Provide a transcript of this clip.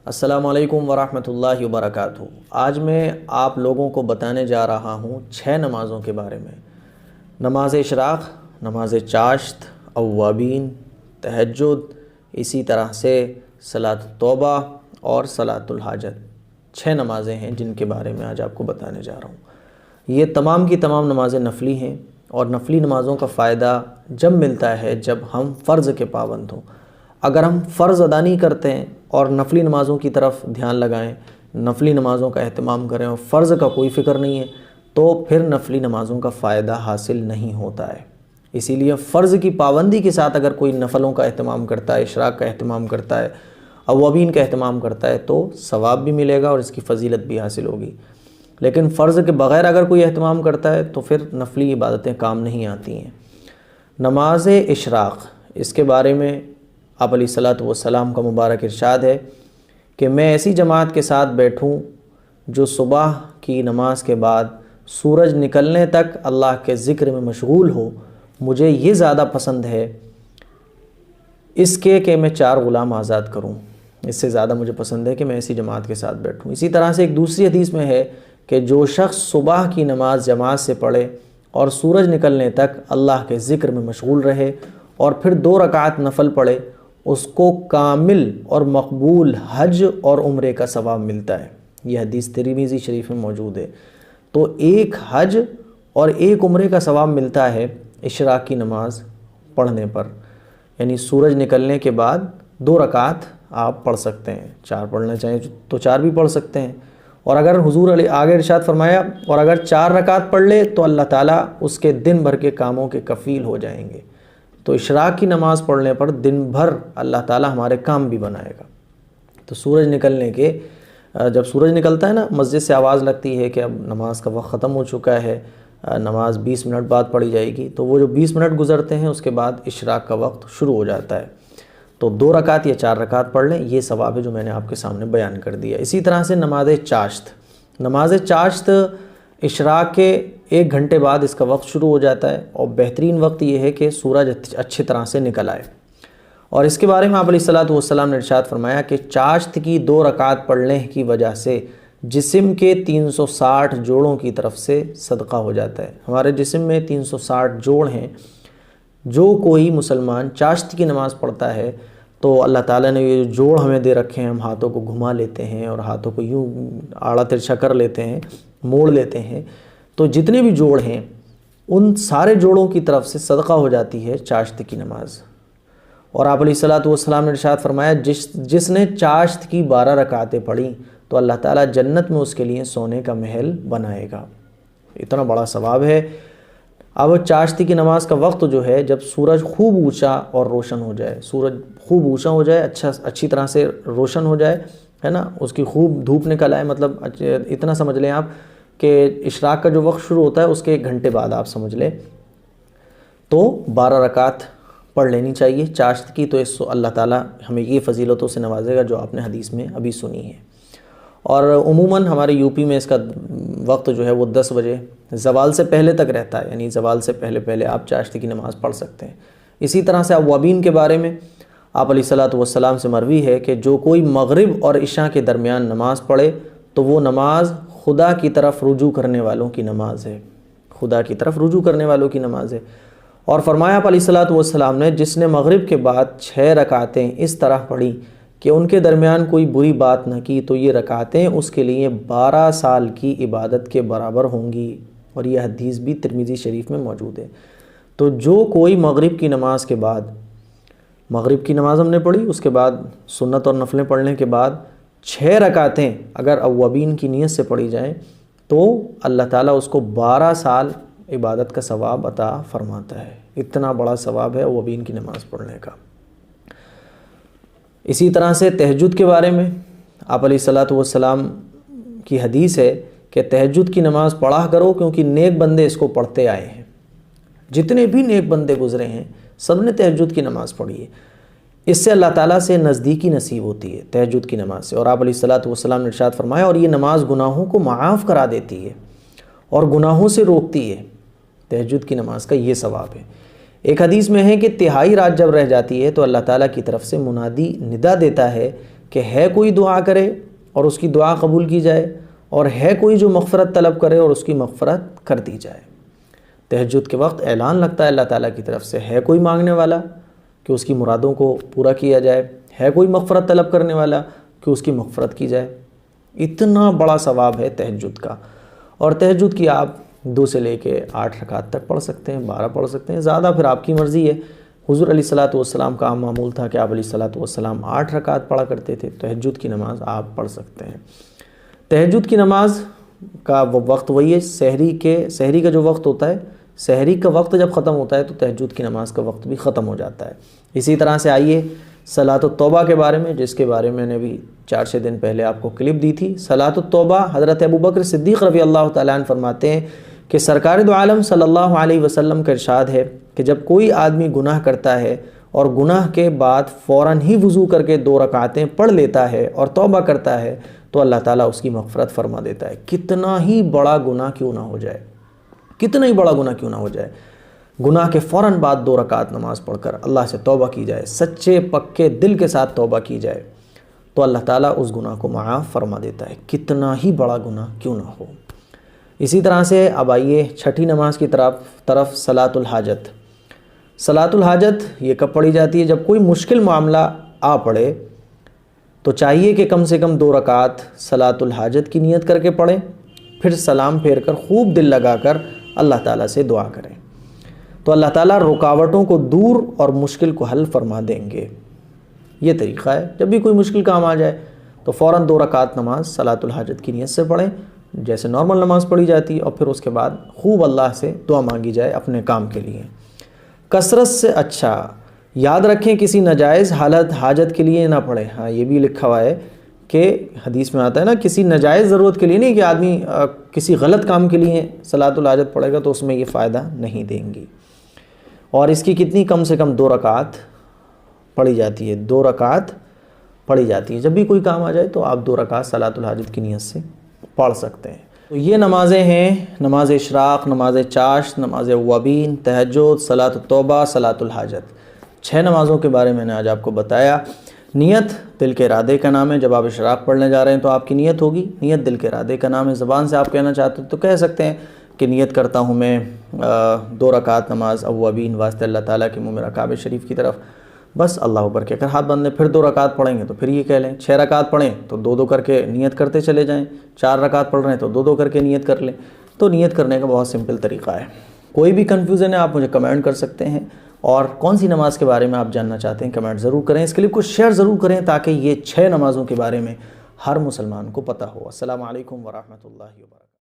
السلام علیکم ورحمۃ اللہ وبرکاتہ۔ آج میں آپ لوگوں کو بتانے جا رہا ہوں 6 نمازوں کے بارے میں۔ نماز اشراق، نماز چاشت، اوابین، تہجد، اسی طرح سے صلاۃ التوبہ اور صلاۃ الحاجت۔ 6 نمازیں ہیں جن کے بارے میں آج آپ کو بتانے جا رہا ہوں۔ یہ تمام کی تمام نمازیں نفلی ہیں، اور نفلی نمازوں کا فائدہ جب ملتا ہے جب ہم فرض کے پابند ہوں۔ اگر ہم فرض ادا نہیں کرتے ہیں اور نفلی نمازوں کی طرف دھیان لگائیں، نفلی نمازوں کا اہتمام کریں اور فرض کا کوئی فکر نہیں ہے، تو پھر نفلی نمازوں کا فائدہ حاصل نہیں ہوتا ہے۔ اسی لیے فرض کی پابندی کے ساتھ اگر کوئی نفلوں کا اہتمام کرتا ہے، اشراق کا اہتمام کرتا ہے، اوابین کا اہتمام کرتا ہے، تو ثواب بھی ملے گا اور اس کی فضیلت بھی حاصل ہوگی۔ لیکن فرض کے بغیر اگر کوئی اہتمام کرتا ہے تو پھر نفلی عبادتیں کام نہیں آتی ہیں۔ نماز اشراق، اس کے بارے میں آپ علیہ الصلوۃ والسلام کا مبارک ارشاد ہے کہ میں ایسی جماعت کے ساتھ بیٹھوں جو صبح کی نماز کے بعد سورج نکلنے تک اللہ کے ذکر میں مشغول ہو، مجھے یہ زیادہ پسند ہے اس کے کہ میں 4 غلام آزاد کروں۔ اس سے زیادہ مجھے پسند ہے کہ میں ایسی جماعت کے ساتھ بیٹھوں۔ اسی طرح سے ایک دوسری حدیث میں ہے کہ جو شخص صبح کی نماز جماعت سے پڑھے اور سورج نکلنے تک اللہ کے ذکر میں مشغول رہے اور پھر 2 رکعت نفل پڑھے، اس کو کامل اور مقبول حج اور عمرے کا ثواب ملتا ہے۔ یہ حدیث ترمذی شریف میں موجود ہے۔ تو ایک حج اور ایک عمرے کا ثواب ملتا ہے اشراق کی نماز پڑھنے پر، یعنی سورج نکلنے کے بعد 2 رکعت آپ پڑھ سکتے ہیں۔ 4 پڑھنا چاہیں تو 4 بھی پڑھ سکتے ہیں، اور اگر حضور علیہ آگے ارشاد فرمایا اور اگر 4 رکعت پڑھ لے تو اللہ تعالیٰ اس کے دن بھر کے کاموں کے کفیل ہو جائیں گے۔ تو اشراق کی نماز پڑھنے پر دن بھر اللہ تعالیٰ ہمارے کام بھی بنائے گا۔ تو سورج نکلنے کے جب سورج نکلتا ہے نا، مسجد سے آواز لگتی ہے کہ اب نماز کا وقت ختم ہو چکا ہے، نماز 20 منٹ بعد پڑھی جائے گی، تو وہ جو 20 منٹ گزرتے ہیں اس کے بعد اشراق کا وقت شروع ہو جاتا ہے۔ تو 2 رکعت یا 4 رکعت پڑھ لیں، یہ ثواب ہے جو میں نے آپ کے سامنے بیان کر دیا۔ اسی طرح سے نماز چاشت، نماز چاشت اشراق کے 1 گھنٹے بعد اس کا وقت شروع ہو جاتا ہے، اور بہترین وقت یہ ہے کہ سورج اچھی طرح سے نکل آئے۔ اور اس کے بارے میں آپ علیہ الصلوۃ والسلام نے ارشاد فرمایا کہ چاشت کی 2 رکعت پڑھنے کی وجہ سے جسم کے 360 جوڑوں کی طرف سے صدقہ ہو جاتا ہے۔ ہمارے جسم میں 360 جوڑ ہیں۔ جو کوئی مسلمان چاشت کی نماز پڑھتا ہے تو اللہ تعالیٰ نے یہ جوڑ ہمیں دے رکھے ہیں، ہم ہاتھوں کو گھما لیتے ہیں اور ہاتھوں کو یوں آڑا ترچھا کر لیتے ہیں، موڑ لیتے ہیں، تو جتنے بھی جوڑ ہیں ان سارے جوڑوں کی طرف سے صدقہ ہو جاتی ہے چاشت کی نماز۔ اور آپ علیہ الصلوۃ والسلام نے ارشاد فرمایا جس نے چاشت کی 12 رکعتیں پڑھی تو اللہ تعالیٰ جنت میں اس کے لیے سونے کا محل بنائے گا۔ اتنا بڑا ثواب ہے۔ اب چاشتی کی نماز کا وقت جو ہے جب سورج خوب اونچا اور روشن ہو جائے، سورج خوب اونچا ہو جائے، اچھی طرح سے روشن ہو جائے، ہے نا، اس کی خوب دھوپ نکل آئے، مطلب اتنا سمجھ لیں آپ کہ اشراق کا جو وقت شروع ہوتا ہے اس کے 1 گھنٹے بعد آپ سمجھ لیں، تو 12 رکعت پڑھ لینی چاہیے چاشت کی۔ تو اس اللہ تعالیٰ ہمیں یہ فضیلتوں سے نوازے گا جو آپ نے حدیث میں ابھی سنی ہے۔ اور عموماً ہمارے یوپی میں اس کا وقت جو ہے وہ 10 بجے زوال سے پہلے تک رہتا ہے، یعنی زوال سے پہلے آپ چاشت کی نماز پڑھ سکتے ہیں۔ اسی طرح سے اوابین کے بارے میں آپ علیہ الصلوۃ والسلام سے مروی ہے کہ جو کوئی مغرب اور عشاء کے درمیان نماز پڑھے تو وہ نماز خدا کی طرف رجوع کرنے والوں کی نماز ہے، خدا کی طرف رجوع کرنے والوں کی نماز ہے۔ اور فرمایا آپ علیہ الصلوۃ والسلام نے جس نے مغرب کے بعد 6 رکعتیں اس طرح پڑھی کہ ان کے درمیان کوئی بری بات نہ کی تو یہ رکعتیں اس کے لیے 12 سال کی عبادت کے برابر ہوں گی، اور یہ حدیث بھی ترمذی شریف میں موجود ہے۔ تو جو کوئی مغرب کی نماز کے بعد، مغرب کی نماز ہم نے پڑھی، اس کے بعد سنت اور نفلیں پڑھنے کے بعد 6 رکعتیں اگر اوابین کی نیت سے پڑھی جائیں تو اللہ تعالیٰ اس کو 12 سال عبادت کا ثواب عطا فرماتا ہے۔ اتنا بڑا ثواب ہے اوابین کی نماز پڑھنے کا۔ اسی طرح سے تہجد کے بارے میں آپ علیہ الصلوۃ والسلام کی حدیث ہے کہ تہجد کی نماز پڑھا کرو کیونکہ نیک بندے اس کو پڑھتے آئے ہیں۔ جتنے بھی نیک بندے گزرے ہیں سب نے تہجد کی نماز پڑھی ہے۔ اس سے اللہ تعالیٰ سے نزدیکی نصیب ہوتی ہے تہجد کی نماز سے۔ اور آپ علیہ الصلوۃ والسلام نے ارشاد فرمایا اور یہ نماز گناہوں کو معاف کرا دیتی ہے اور گناہوں سے روکتی ہے۔ تہجد کی نماز کا یہ ثواب ہے۔ ایک حدیث میں ہے کہ تہائی رات جب رہ جاتی ہے تو اللہ تعالیٰ کی طرف سے منادی ندا دیتا ہے کہ ہے کوئی دعا کرے اور اس کی دعا قبول کی جائے، اور ہے کوئی جو مغفرت طلب کرے اور اس کی مغفرت کر دی جائے۔ تہجد کے وقت اعلان لگتا ہے اللہ تعالیٰ کی طرف سے، ہے کوئی مانگنے والا کہ اس کی مرادوں کو پورا کیا جائے، ہے کوئی مغفرت طلب کرنے والا کہ اس کی مغفرت کی جائے۔ اتنا بڑا ثواب ہے تہجد کا، اور تہجد کی آپ 2 سے لے کے 8 رکعت تک پڑھ سکتے ہیں، 12 پڑھ سکتے ہیں، زیادہ پھر آپ کی مرضی ہے۔ حضور علیہ الصلاۃ والسلام کا عام معمول تھا کہ آپ علیہ الصلاۃ والسلام 8 رکعت پڑھا کرتے تھے۔ تہجد کی نماز آپ پڑھ سکتے ہیں۔ تہجد کی نماز کا وہ وقت وہی ہے، سحری کا جو وقت ہوتا ہے، سحری کا وقت جب ختم ہوتا ہے تو تہجد کی نماز کا وقت بھی ختم ہو جاتا ہے۔ اسی طرح سے آئیے صلاۃ التوبہ کے بارے میں، جس کے بارے میں نے بھی 4-6 دن پہلے آپ کو کلپ دی تھی۔ صلاۃ التوبہ، حضرت ابوبکر صدیق رضی اللہ تعالیٰ عنہ فرماتے ہیں کہ سرکار دو عالم صلی اللہ علیہ وسلم کا ارشاد ہے کہ جب کوئی آدمی گناہ کرتا ہے اور گناہ کے بعد فوراً ہی وضو کر کے 2 رکعتیں پڑھ لیتا ہے اور توبہ کرتا ہے تو اللہ تعالیٰ اس کی مغفرت فرما دیتا ہے، کتنا ہی بڑا گناہ کیوں نہ ہو جائے، کتنا ہی بڑا گناہ کیوں نہ ہو جائے۔ گناہ کے فوراً بعد 2 رکعت نماز پڑھ کر اللہ سے توبہ کی جائے، سچے پکے دل کے ساتھ توبہ کی جائے، تو اللہ تعالیٰ اس گناہ کو معاف فرما دیتا ہے، کتنا ہی بڑا گناہ کیوں نہ ہو۔ اسی طرح سے اب آئیے چھٹی نماز کی طرف صلاۃ الحاجت۔ صلاۃ الحاجت یہ کب پڑھی جاتی ہے؟ جب کوئی مشکل معاملہ آ پڑے تو چاہیے کہ کم سے کم 2 رکعت صلاۃ الحاجت کی نیت کر کے پڑھیں، پھر سلام پھیر کر خوب دل لگا کر اللہ تعالیٰ سے دعا کریں، تو اللہ تعالیٰ رکاوٹوں کو دور اور مشکل کو حل فرما دیں گے۔ یہ طریقہ ہے، جب بھی کوئی مشکل کام آ جائے تو فوراً 2 رکعت نماز صلاۃ الحاجت کی نیت سے پڑھیں، جیسے نارمل نماز پڑھی جاتی، اور پھر اس کے بعد خوب اللہ سے دعا مانگی جائے اپنے کام کے لیے۔ کثرت سے اچھا، یاد رکھیں کسی ناجائز حاجت کے لیے نہ پڑھیں۔ ہاں یہ بھی لکھا ہوا ہے کہ حدیث میں آتا ہے نا، کسی ناجائز ضرورت کے لیے نہیں، کہ آدمی کسی غلط کام کے لیے صلاۃ الحاجت پڑھے گا تو اس میں یہ فائدہ نہیں دیں گی۔ اور اس کی کتنی کم سے کم 2 رکعت پڑھی جاتی ہے، 2 رکعت پڑھی جاتی ہے۔ جب بھی کوئی کام آ جائے تو آپ 2 رکعت صلاۃ الحاجت کی نیت سے پڑھ سکتے ہیں۔ تو یہ نمازیں ہیں، نماز اشراق، نماز چاشت، نماز اوابین، تہجد، صلاۃ التوبہ، صلاۃ الحاجت۔ 6 نمازوں کے بارے میں نے آج آپ کو بتایا۔ نیت دل کے ارادے کا نام ہے۔ جب آپ اشراق پڑھنے جا رہے ہیں تو آپ کی نیت ہوگی، نیت دل کے ارادے کا نام ہے۔ زبان سے آپ کہنا چاہتے ہیں تو کہہ سکتے ہیں کہ نیت کرتا ہوں میں 2 رکعت نماز اوابین واسطے اللہ تعالیٰ کے منہ میرا کعبہ شریف کی طرف، بس اللہ اکبر کہہ کر ہاتھ باندھ لیں۔ پھر 2 رکعت پڑھیں گے تو پھر یہ کہہ لیں۔ 6 رکعت پڑھیں تو 2 کر کے نیت کرتے چلے جائیں۔ 4 رکعت پڑھ رہے ہیں تو 2 کر کے نیت کر لیں۔ تو نیت کرنے کا بہت سمپل طریقہ ہے۔ کوئی بھی کنفیوژن ہے آپ مجھے کمنٹ کر سکتے ہیں، اور کون سی نماز کے بارے میں آپ جاننا چاہتے ہیں کمنٹ ضرور کریں۔ اس کلپ کو شیئر ضرور کریں تاکہ یہ 6 نمازوں کے بارے میں ہر مسلمان کو پتہ ہو۔ السلام علیکم ورحمۃ اللہ وبرکاتہ۔